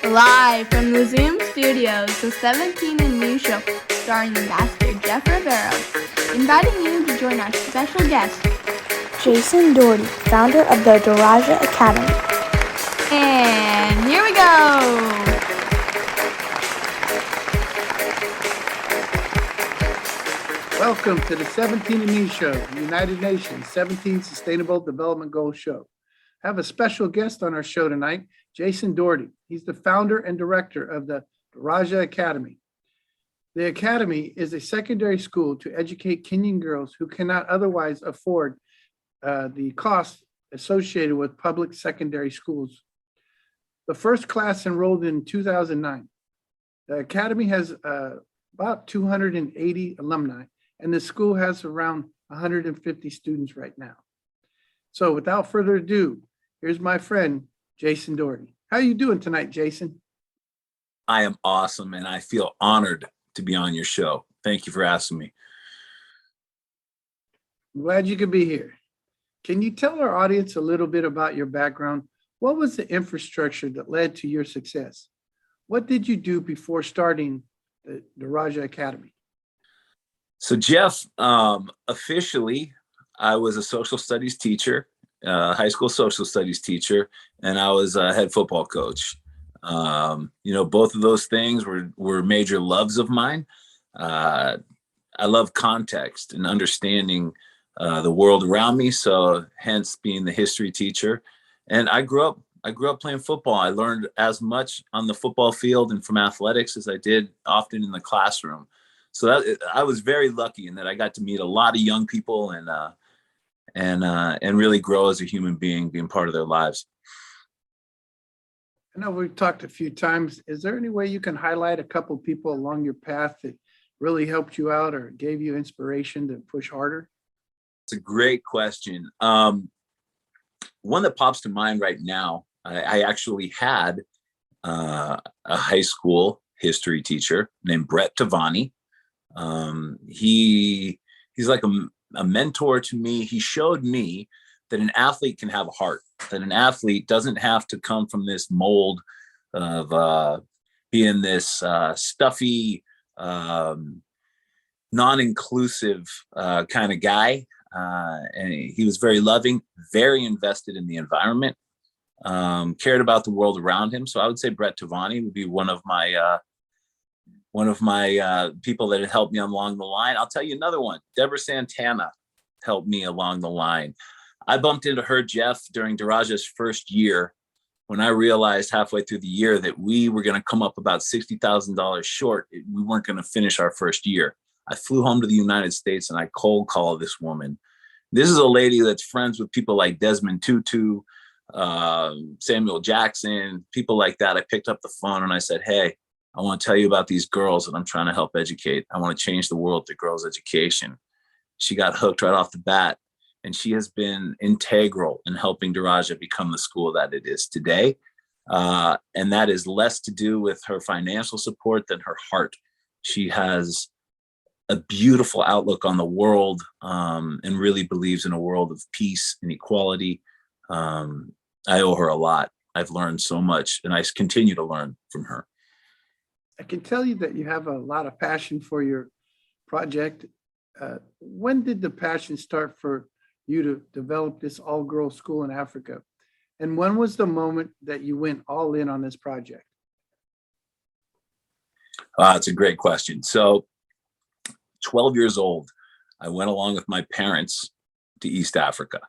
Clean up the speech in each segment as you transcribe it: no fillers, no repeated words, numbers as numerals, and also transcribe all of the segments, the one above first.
Live from the Zoom studios, the 17 and New Show, starring Ambassador Jeff Rivera, inviting you to join our special guest, Jason Doherty, founder of the Daraja Academy. And here we go! Welcome to the 17 and Me Show, the United Nations 17 Sustainable Development Goals Show. I have a special guest on our show tonight, Jason Doherty. He's the founder and director of the Daraja Academy. The Academy is a secondary school to educate Kenyan girls who cannot otherwise afford the costs associated with public secondary schools. The first class enrolled in 2009. The Academy has about 280 alumni, and the school has around 150 students right now. So without further ado, here's my friend, Jason Doherty. How are you doing tonight, Jason? I am awesome, and I feel honored to be on your show. Thank you for asking me. I'm glad you could be here. Can you tell our audience a little bit about your background? What was the infrastructure that led to your success? What did you do before starting the Daraja Academy? So, Jeff, officially, I was a social studies teacher, high school social studies teacher, and I was a head football coach. Both of those things were major loves of mine. I love context and understanding the world around me. So hence being the history teacher. And I grew up playing football. I learned as much on the football field and from athletics as I did often in the classroom. So I was very lucky in that I got to meet a lot of young people and really grow as a human being, being part of their lives. I know we've talked a few times. Is there any way you can highlight a couple of people along your path that really helped you out or gave you inspiration to push harder? It's a great question. One that pops to mind right now, I actually had a high school history teacher named Brett Tavani. He's like a mentor to me. He showed me that an athlete can have a heart, that an athlete doesn't have to come from this mold of being this stuffy, non-inclusive kind of guy. And he was very loving, very invested in the environment, cared about the world around him. So I would say Brett Tavani would be one of my people that had helped me along the line. I'll tell you another one. Deborah Santana helped me along the line. I bumped into her, Jeff, during Daraja's first year when I realized halfway through the year that we were going to come up about $60,000 short. We weren't going to finish our first year. I flew home to the United States and I cold called this woman. This is a lady that's friends with people like Desmond Tutu, Samuel Jackson, people like that. I picked up the phone and I said, hey, I want to tell you about these girls that I'm trying to help educate. I want to change the world through girls' education. She got hooked right off the bat, and she has been integral in helping Daraja become the school that it is today. And that is less to do with her financial support than her heart. She has a beautiful outlook on the world and really believes in a world of peace and equality. I owe her a lot. I've learned so much, and I continue to learn from her. I can tell you that you have a lot of passion for your project. When did the passion start for you to develop this all-girls school in Africa? And when was the moment that you went all in on this project? It's a great question. So 12 years old, I went along with my parents to East Africa,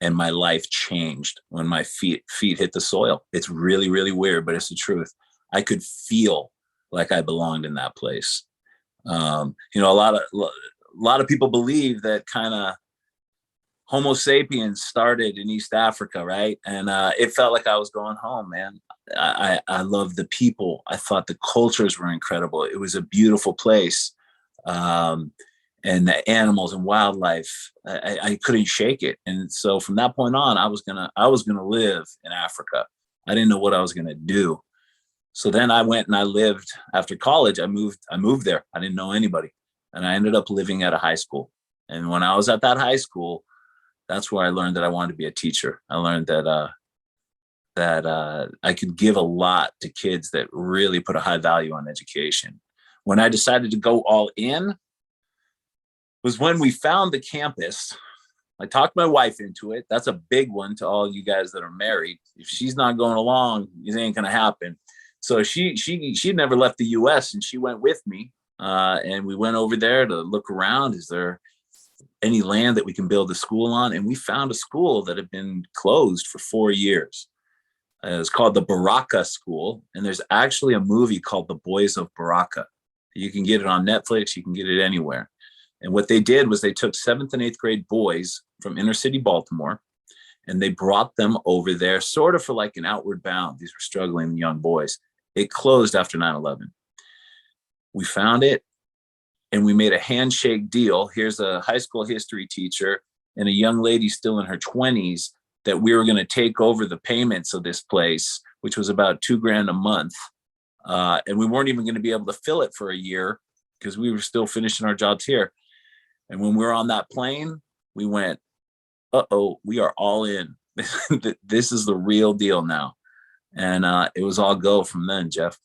and my life changed when my feet hit the soil. It's really, really weird, but it's the truth. I could feel like I belonged in that place. A lot of people believe that kind of Homo sapiens started in East Africa, right? And it felt like I was going home, man. I loved the people. I thought the cultures were incredible. It was a beautiful place. And the animals and wildlife, I couldn't shake it. And so from that point on, I was gonna live in Africa. I didn't know what I was gonna do. So then I went and I lived after college. I moved there. I didn't know anybody. And I ended up living at a high school. And when I was at that high school, that's where I learned that I wanted to be a teacher. I learned that that I could give a lot to kids that really put a high value on education. When I decided to go all in was when we found the campus. I talked my wife into it. That's a big one to all you guys that are married. If she's not going along, it ain't going to happen. So she never left the U.S. and she went with me. And we went over there to look around. Is there any land that we can build a school on? And we found a school that had been closed for 4 years. It's called the Baraka School. And there's actually a movie called The Boys of Baraka. You can get it on Netflix. You can get it anywhere. And what they did was they took 7th and 8th grade boys from inner city Baltimore, and they brought them over there sort of for like an outward bound. These were struggling young boys. It closed after 9/11. We found it, and we made a handshake deal. Here's a high school history teacher and a young lady still in her 20s that we were going to take over the payments of this place, which was about $2,000 a month. And we weren't even going to be able to fill it for a year because we were still finishing our jobs here. And when we were on that plane, we went, we are all in. This is the real deal now. And it was all go from then, Jeff.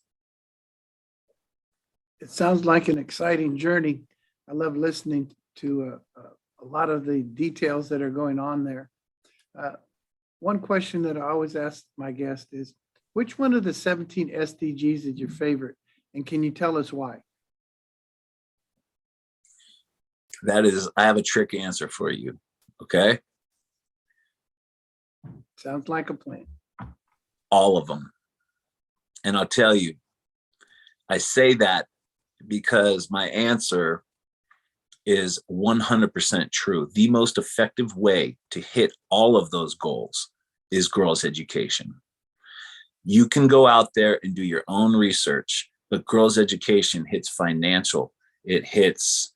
It sounds like an exciting journey. I love listening to a lot of the details that are going on there. One question that I always ask my guest is, which one of the 17 SDGs is your favorite? And can you tell us why? I have a trick answer for you. Okay. Sounds like a plan. All of them. And I'll tell you, I say that because my answer is 100% true. The most effective way to hit all of those goals is girls' education. You can go out there and do your own research, but girls' education hits financial. It hits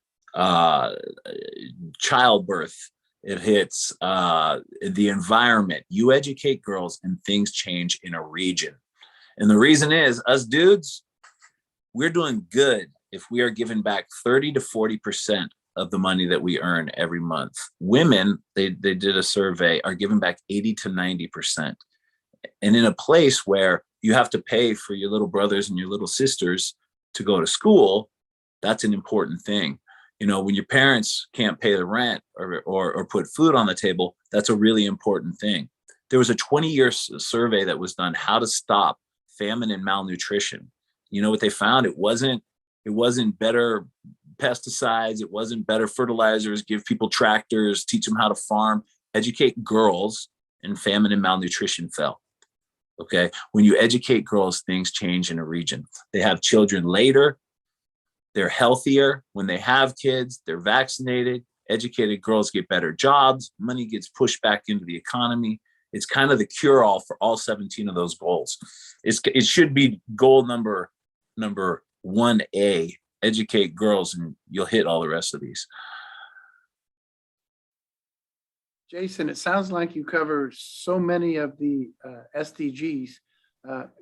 childbirth. It hits the environment. You educate girls and things change in a region. And the reason is us dudes, we're doing good if we are giving back 30 to 40% of the money that we earn every month. Women, they did a survey, are giving back 80 to 90%. And in a place where you have to pay for your little brothers and your little sisters to go to school, that's an important thing. You know, when your parents can't pay the rent or put food on the table, that's a really important thing. There was a 20-year survey that was done, how to stop famine and malnutrition. You know what they found? It wasn't better pesticides. It wasn't better fertilizers, give people tractors, teach them how to farm, educate girls, and famine and malnutrition fell. Okay. When you educate girls, things change in a region. They have children later. They're healthier when they have kids. They're vaccinated. Educated girls get better jobs. Money gets pushed back into the economy. It's kind of the cure-all for all 17 of those goals. It should be goal number 1A, educate girls, and you'll hit all the rest of these. Jason, it sounds like you cover so many of the SDGs.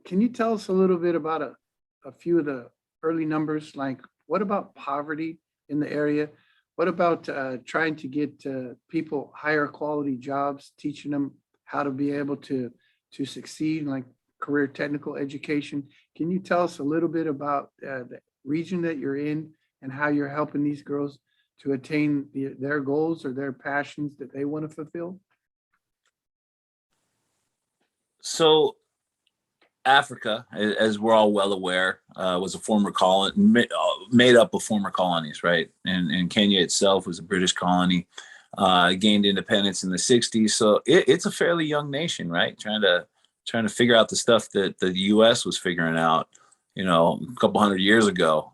Can you tell us a little bit about a few of the early numbers? Like, what about poverty in the area? What about trying to get people higher quality jobs, teaching them how to be able to succeed, like career technical education? Can you tell us a little bit about the region that you're in and how you're helping these girls to attain their goals or their passions that they want to fulfill? So Africa, as we're all well aware, was a former colony, made up of former colonies, right? And Kenya itself was a British colony, gained independence in the 60s. So it's a fairly young nation, right? Trying to figure out the stuff that the US was figuring out, a couple hundred years ago.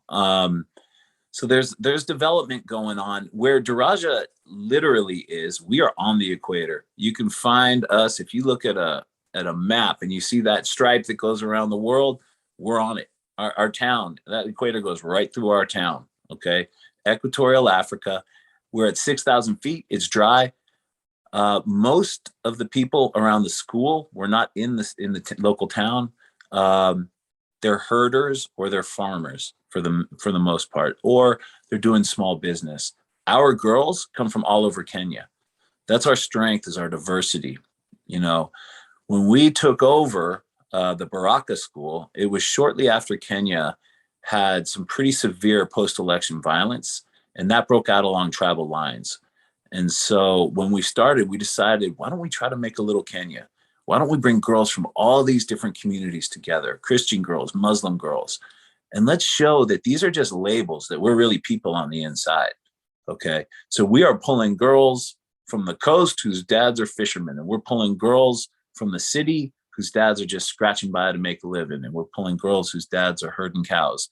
So there's development going on. Where Daraja literally is, we are on the equator. You can find us if you look at a map and you see that stripe that goes around the world, we're on it. Our town, that equator goes right through our town. Okay. Equatorial Africa. We're at 6,000 feet. It's dry. Most of the people around the school were not in the local town. They're herders or they're farmers for the most part, or they're doing small business. Our girls come from all over Kenya. That's our strength, is our diversity. When we took over the Baraka school, it was shortly after Kenya had some pretty severe post-election violence, and that broke out along tribal lines. And so when we started, we decided, why don't we try to make a little Kenya? Why don't we bring girls from all these different communities together, Christian girls, Muslim girls, and let's show that these are just labels, that we're really people on the inside. Okay. So we are pulling girls from the coast whose dads are fishermen, and we're pulling girls from the city whose dads are just scratching by to make a living, and we're pulling girls whose dads are herding cows,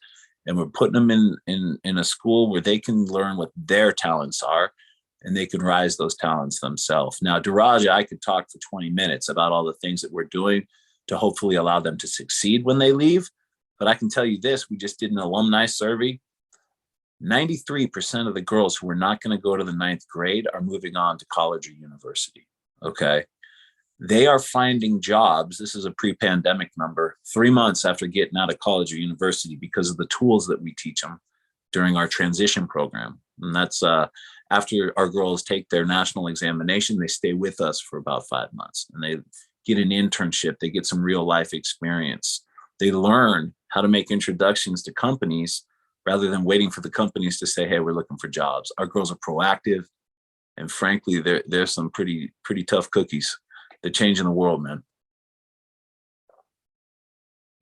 and we're putting them in a school where they can learn what their talents are, and they can rise those talents themselves. Now, Daraja, I could talk for 20 minutes about all the things that we're doing to hopefully allow them to succeed when they leave. But I can tell you this, we just did an alumni survey. 93% of the girls who are not going to go to the 9th grade are moving on to college or university. Okay. They are finding jobs. This is a pre-pandemic number, 3 months after getting out of college or university, because of the tools that we teach them during our transition program. And that's after our girls take their national examination, they stay with us for about 5 months, and they get an internship. They get some real life experience. They learn how to make introductions to companies rather than waiting for the companies to say, hey, we're looking for jobs. Our girls are proactive. And frankly, they're some pretty tough cookies. They're changing the world, man.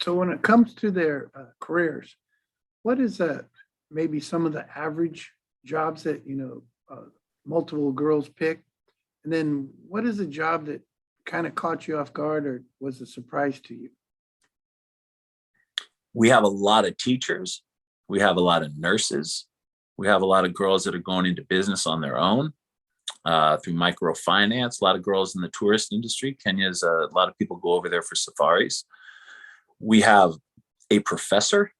So when it comes to their careers, what is maybe some of the average jobs that, multiple girls pick? And then what is a job that kind of caught you off guard or was a surprise to you? We have a lot of teachers. We have a lot of nurses. We have a lot of girls that are going into business on their own through microfinance. A lot of girls in the tourist industry. Kenya's a lot of people go over there for safaris. We have a professor,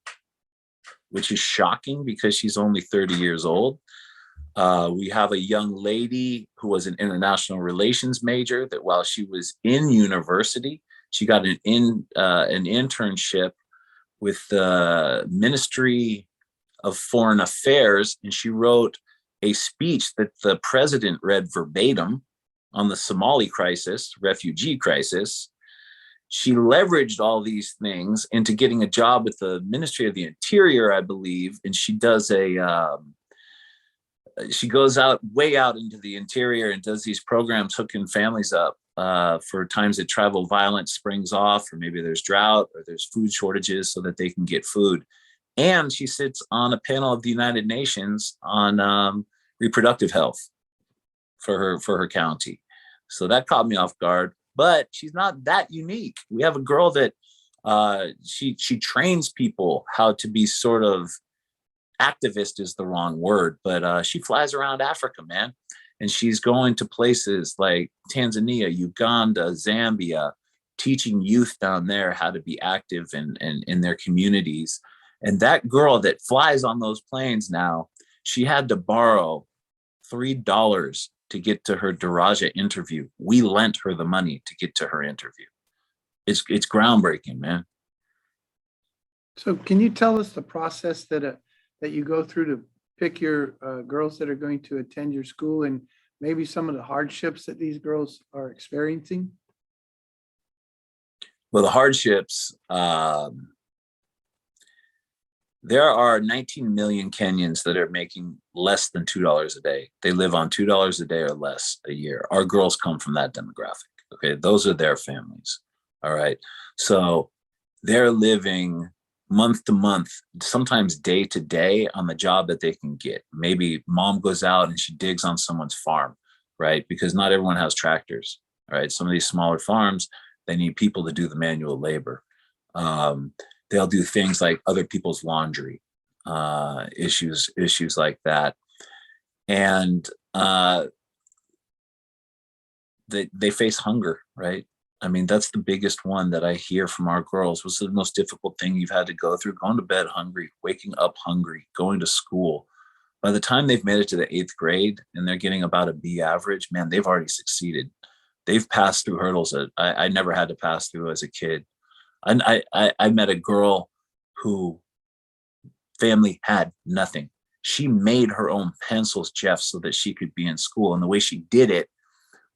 which is shocking because she's only 30 years old. We have a young lady who was an international relations major that while she was in university, she got an internship with the Ministry of Foreign Affairs, and she wrote a speech that the president read verbatim on the Somali crisis, refugee crisis. She leveraged all these things into getting a job with the Ministry of the Interior, I believe, and she does she goes way out into the interior and does these programs hooking families up for times that tribal violence springs off, or maybe there's drought or there's food shortages so that they can get food. And she sits on a panel of the United Nations on reproductive health for her county. So that caught me off guard, but she's not that unique. We have a girl that she trains people how to be sort of, activist is the wrong word, but she flies around Africa, man. And she's going to places like Tanzania, Uganda, Zambia, teaching youth down there how to be active in their communities. And that girl that flies on those planes now, she had to borrow $3 to get to her Daraja interview. We lent her the money to get to her interview. It's groundbreaking, man. So can you tell us the process that you go through to pick your girls that are going to attend your school, and maybe some of the hardships that these girls are experiencing? Well, the hardships, there are 19 million Kenyans that are making less than $2 a day. They live on $2 a day or less a year. Our girls come from that demographic. Okay. Those are their families. All right. So they're living month to month, sometimes day to day on the job that they can get. Maybe mom goes out and she digs on someone's farm, right? Because not everyone has tractors, right? Some of these smaller farms, they need people to do the manual labor. They'll do things like other people's laundry, issues like that. And they face hunger, right? I mean, that's the biggest one that I hear from our girls. What's the most difficult thing you've had to go through? Going to bed hungry, waking up hungry, going to school. By the time they've made it to the 8th grade and they're getting about a B average, man, they've already succeeded. They've passed through hurdles that I never had to pass through as a kid. I met a girl who family had nothing. She made her own pencils, Jeff, so that she could be in school. And the way she did it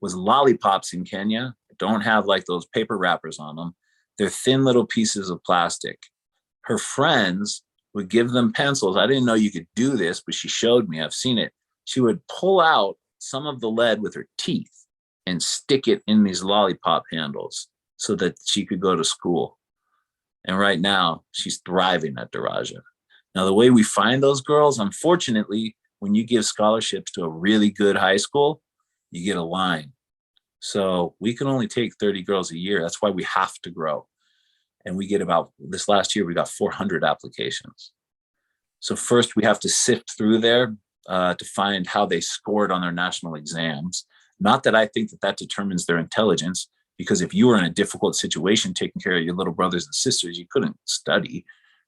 was lollipops in Kenya don't have like those paper wrappers on them. They're thin little pieces of plastic. Her friends would give them pencils. I didn't know you could do this, but she showed me. I've seen it. She would pull out some of the lead with her teeth and stick it in these lollipop handles so that she could go to school. And right now, she's thriving at Daraja. Now, the way we find those girls, unfortunately, when you give scholarships to a really good high school, you get a line. So we can only take 30 girls a year. That's why we have to grow. And we get about, this last year, we got 400 applications. So first we have to sift through there to find how they scored on their national exams. Not that I think that that determines their intelligence, because if you were in a difficult situation taking care of your little brothers and sisters, you couldn't study,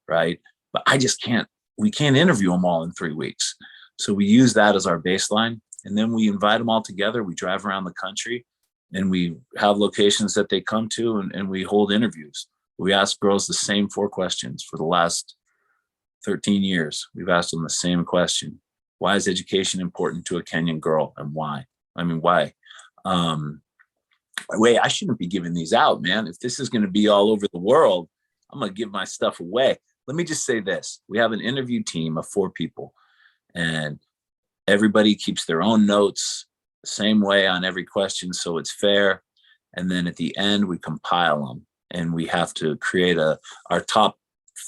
right? But we can't interview them all in 3 weeks. So we use that as our baseline. And then we invite them all together. We drive around the country and we have locations that they come to, and we hold interviews. We ask girls the same 4 questions for the last 13 years. We've asked them the same question. Why is education important to a Kenyan girl, and why? I mean, why? Wait, I shouldn't be giving these out, man. If this is going to be all over the world, I'm going to give my stuff away. Let me just say this. We have an interview team of 4 people, and everybody keeps their own notes the same way on every question, so it's fair. And then at the end, we compile them, and we have to create our top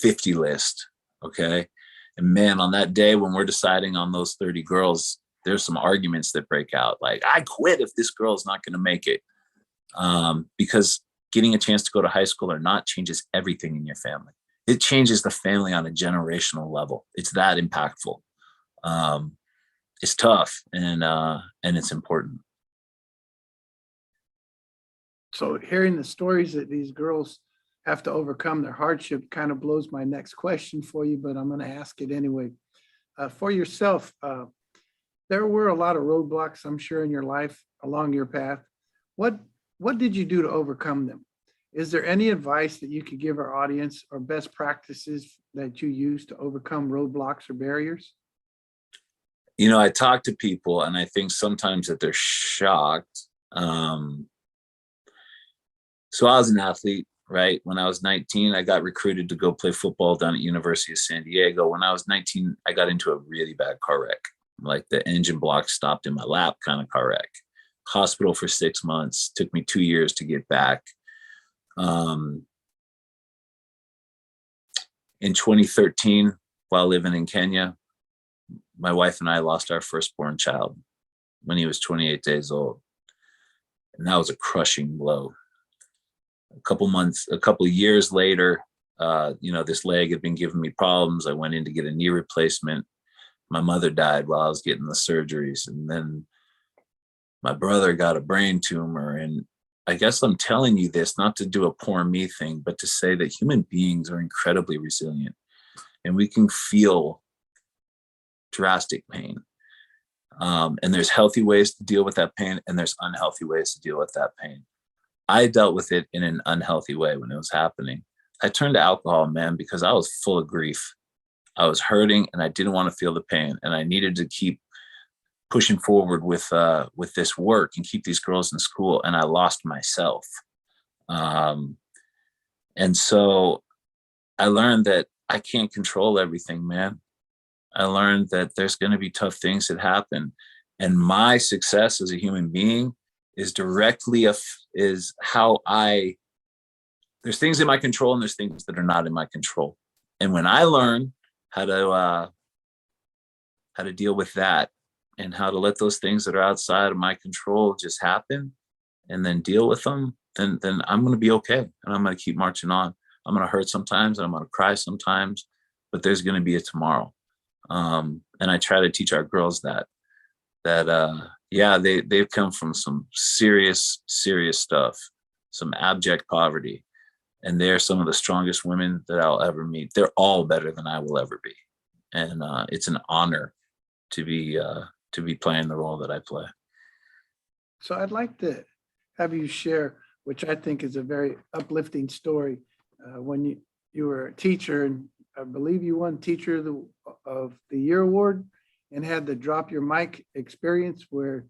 50 list, okay? And man, on that day when we're deciding on those 30 girls, there's some arguments that break out. Like, I quit if this girl's not going to make it. Because getting a chance to go to high school or not changes everything in your family. It changes the family on a generational level. It's that impactful. It's tough, and it's important. So hearing the stories that these girls have to overcome their hardship kind of blows my next question for you, but I'm going to ask it anyway. For yourself, there were a lot of roadblocks, I'm sure, in your life along your path. What did you do to overcome them? Is there any advice that you could give our audience, or best practices that you use to overcome roadblocks or barriers? You know, I talk to people, and I think sometimes that they're shocked. So I was an athlete, right? When I was 19, I got recruited to go play football down at University of San Diego. When I was 19, I got into a really bad car wreck. Like, the engine block stopped in my lap kind of car wreck. Hospital for 6 months. Took me 2 years to get back. In 2013, while living in Kenya, my wife and I lost our firstborn child when he was 28 days old. And that was a crushing blow. A couple of years later, this leg had been giving me problems. I went in to get a knee replacement. My mother died while I was getting the surgeries. And then my brother got a brain tumor. And I guess I'm telling you this not to do a poor me thing, but to say that human beings are incredibly resilient, and we can feel drastic pain. And there's healthy ways to deal with that pain, and there's unhealthy ways to deal with that pain. I dealt with it in an unhealthy way when it was happening. I turned to alcohol, man, because I was full of grief. I was hurting, and I didn't want to feel the pain, and I needed to keep pushing forward with this work and keep these girls in school. And I lost myself. And so I learned that I can't control everything, man. I learned that there's going to be tough things that happen. And my success as a human being is directly there's things in my control, and there's things that are not in my control. And when I learn how to deal with that, and how to let those things that are outside of my control just happen, and then deal with them, then I'm going to be okay. And I'm going to keep marching on. I'm going to hurt sometimes, and I'm going to cry sometimes, but there's going to be a tomorrow. And I try to teach our girls that they've come from some serious stuff, some abject poverty, and they're some of the strongest women that I'll ever meet. They're all better than I will ever be. And it's an honor to be playing the role that I play. So I'd like to have you share, which I think is a very uplifting story. When you were a teacher, and I believe you won Teacher of the Year award, and had the drop your mic experience where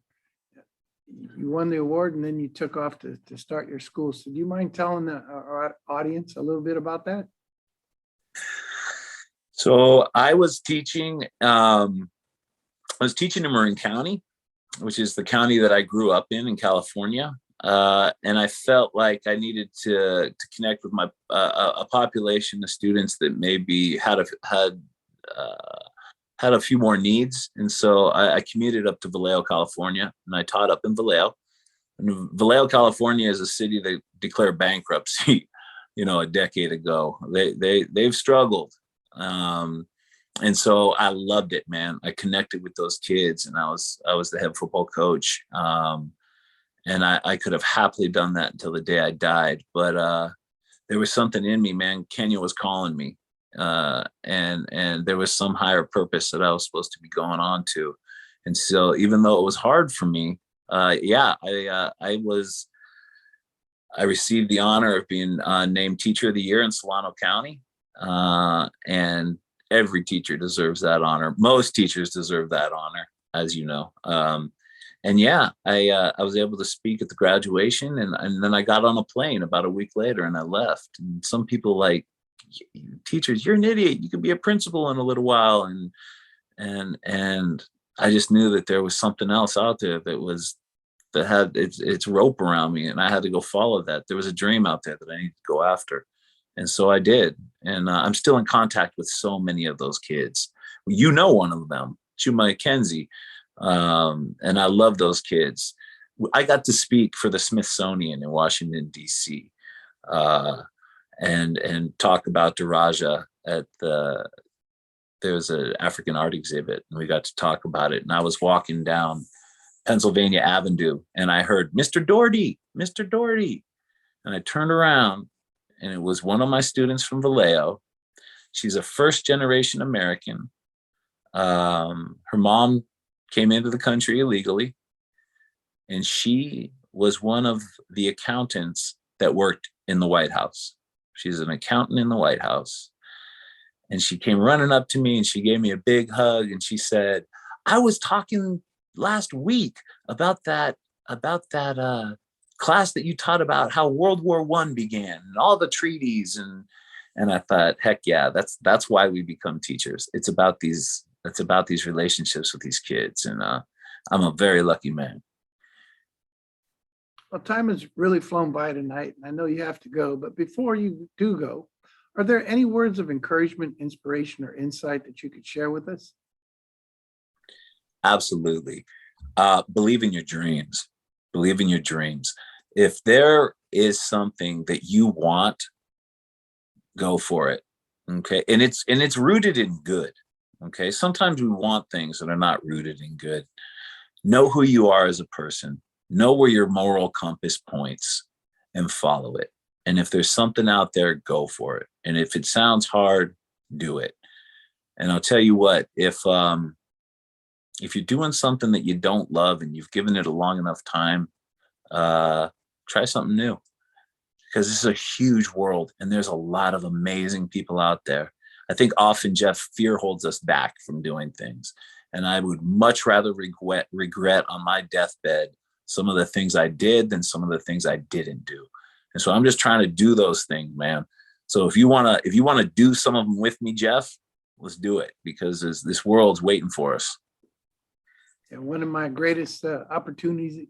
you won the award and then you took off to start your school. So do you mind telling our audience a little bit about that? So I was teaching in Marin County, which is the county that I grew up in California. And I felt like I needed to connect with my a population of students that maybe had a few more needs. And so I commuted up to Vallejo, California, and I taught up in Vallejo. And Vallejo, California is a city that declared bankruptcy, a decade ago. They've struggled. And so I loved it, man. I connected with those kids, and I was the head football coach. And I could have happily done that until the day I died. But there was something in me, man. Kenya was calling me. And there was some higher purpose that I was supposed to be going on to. And so even though it was hard for me, I received the honor of being named Teacher of the Year in Solano County. And every teacher deserves that honor. Most teachers deserve that honor, as you know. And yeah, I was able to speak at the graduation, and then I got on a plane about a week later and I left. And some people like, teachers, you're an idiot. You could be a principal in a little while. And I just knew that there was something else out there that had its rope around me, and I had to go follow that. There was a dream out there that I needed to go after. And so I did. And I'm still in contact with so many of those kids. One of them, Chuma Kenzie. And I love those kids. I got to speak for the Smithsonian in Washington, D.C., and talk about Daraja at there's an African art exhibit, and we got to talk about it. And I was walking down Pennsylvania Avenue, and I heard, Mr. Doherty, Mr. Doherty. And I turned around, and it was one of my students from Vallejo. She's a first-generation American. Her mom came into the country illegally, and she was one of the accountants that worked in the White House. She's an accountant in the White House. And she came running up to me, and she gave me a big hug, and she said, I was talking last week about that class that you taught about how World War I began and all the treaties. And I thought, heck yeah, that's why we become teachers. It's about these relationships with these kids. And I'm a very lucky man. Well, time has really flown by tonight, and I know you have to go, but before you do go, are there any words of encouragement, inspiration, or insight that you could share with us? Absolutely. Believe in your dreams. Believe in your dreams. If there is something that you want, go for it. Okay. And it's rooted in good. Okay. Sometimes we want things that are not rooted in good. Know who you are as a person. Know where your moral compass points and follow it. And if there's something out there, go for it. And if it sounds hard, do it. And I'll tell you what, if you're doing something that you don't love and you've given it a long enough time, try something new, because this is a huge world and there's a lot of amazing people out there. I think often, Jeff, fear holds us back from doing things. And I would much rather regret on my deathbed some of the things I did than some of the things I didn't do. And so I'm just trying to do those things, man. So if you want to do some of them with me, Jeff, let's do it, because this world's waiting for us. And one of my greatest opportunities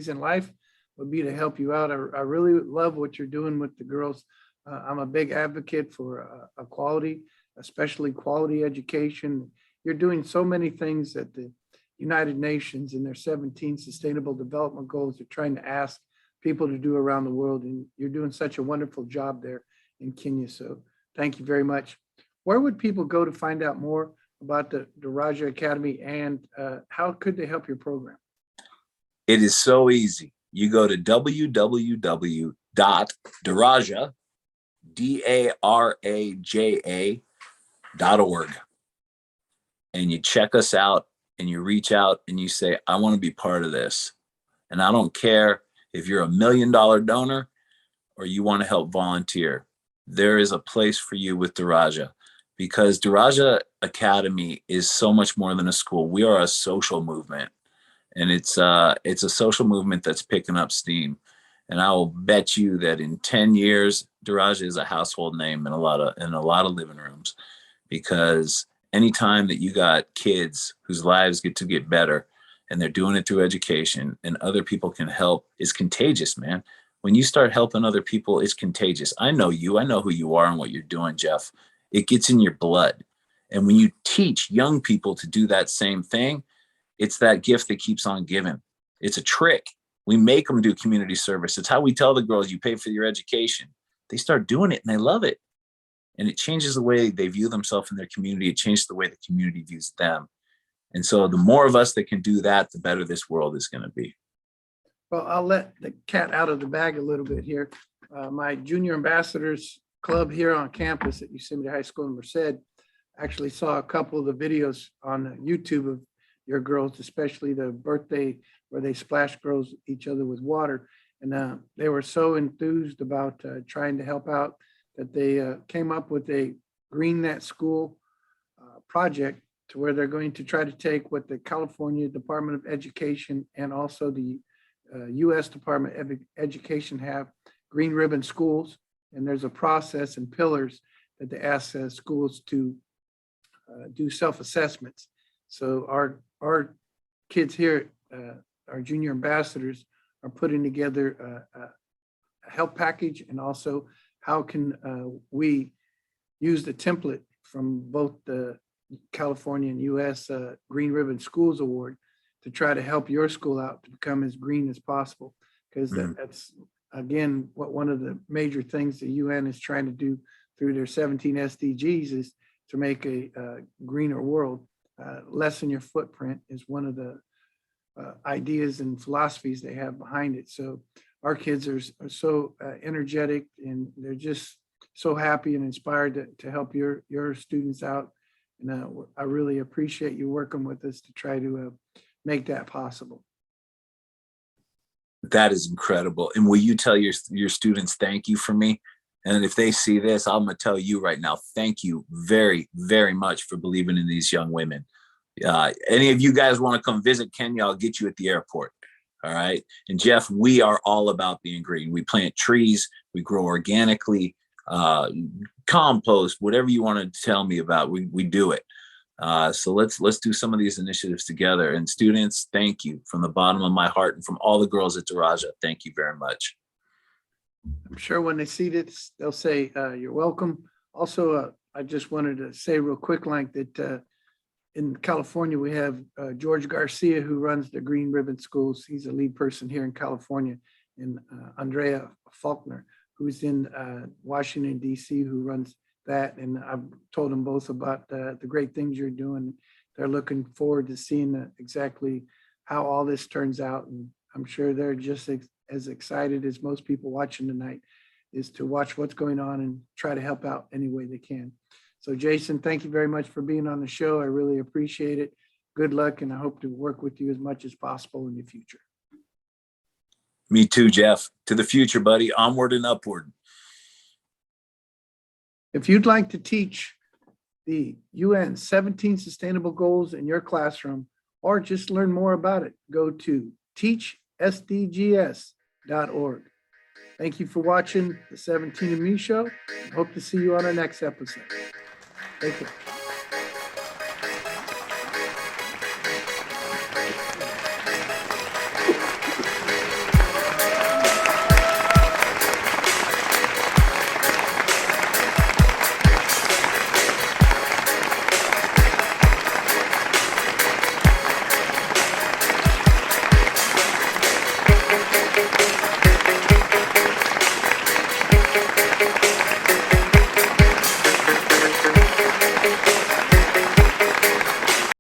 in life would be to help you out. I really love what you're doing with the girls. I'm a big advocate for equality, especially quality education. You're doing so many things that the United Nations and their 17 Sustainable Development Goals are trying to ask people to do around the world. And you're doing such a wonderful job there in Kenya. So thank you very much. Where would people go to find out more about the Daraja Academy, and how could they help your program? It is so easy. You go to www.daraja.org, and you check us out, and you reach out and you say, I want to be part of this. And I don't care if you're $1 million donor or you want to help volunteer. There is a place for you with Daraja, because Daraja Academy is so much more than a school. We are a social movement. And it's a social movement that's picking up steam. And I will bet you that in 10 years, Daraja is a household name in a lot of living rooms, because anytime that you got kids whose lives get to get better and they're doing it through education and other people can help, is contagious, man. When you start helping other people, it's contagious. I know you, I know who you are and what you're doing, Jeff. It gets in your blood. And when you teach young people to do that same thing, it's that gift that keeps on giving. It's a trick. We make them do community service. It's how we tell the girls, you pay for your education. They start doing it and they love it. And it changes the way they view themselves in their community. It changes the way the community views them. And so the more of us that can do that, the better this world is going to be. Well, I'll let the cat out of the bag a little bit here. My junior ambassadors club here on campus at Yosemite High School in Merced actually saw a couple of the videos on YouTube of your girls, especially the birthday where they splash girls each other with water. And they were so enthused about trying to help out that they came up with a Green Net School project to where they're going to try to take what the California Department of Education and also the U.S. Department of Education have, green ribbon schools. And there's a process and pillars that they ask schools to do self-assessments. So our kids here, our junior ambassadors, are putting together a help package, and also how can we use the template from both the California and U.S. Green Ribbon Schools Award to try to help your school out to become as green as possible. Because that's, again, what one of the major things the UN is trying to do through their 17 SDGs is to make a greener world. Lessen your footprint is one of the ideas and philosophies they have behind it. So our kids are so energetic, and they're just so happy and inspired to help your students out. And I really appreciate you working with us to try to make that possible. That is incredible. And will you tell your students thank you for me? And if they see this, I'm going to tell you right now, thank you very, very much for believing in these young women. Any of you guys want to come visit Kenya, I'll get you at the airport. All right. And Jeff, we are all about being green. We plant trees, we grow organically, compost, whatever you want to tell me about, we do it. So let's do some of these initiatives together. And students, thank you from the bottom of my heart, and from all the girls at Daraja. Thank you very much. I'm sure when they see this, they'll say, you're welcome. Also, I just wanted to say real quick, like that in California, we have George Garcia, who runs the Green Ribbon Schools. He's a lead person here in California, and Andrea Faulkner, who's in Washington, D.C., who runs that. And I've told them both about the great things you're doing. They're looking forward to seeing exactly how all this turns out. And I'm sure they're just as excited as most people watching tonight is to watch what's going on and try to help out any way they can. So Jason, thank you very much for being on the show. I really appreciate it. Good luck, and I hope to work with you as much as possible in the future. Me too, Jeff. To the future, buddy. Onward and upward. If you'd like to teach the UN 17 Sustainable Goals in your classroom, or just learn more about it, go to teachsdgs.org. Thank you for watching the 17 and Me Show. Hope to see you on our next episode. Take care.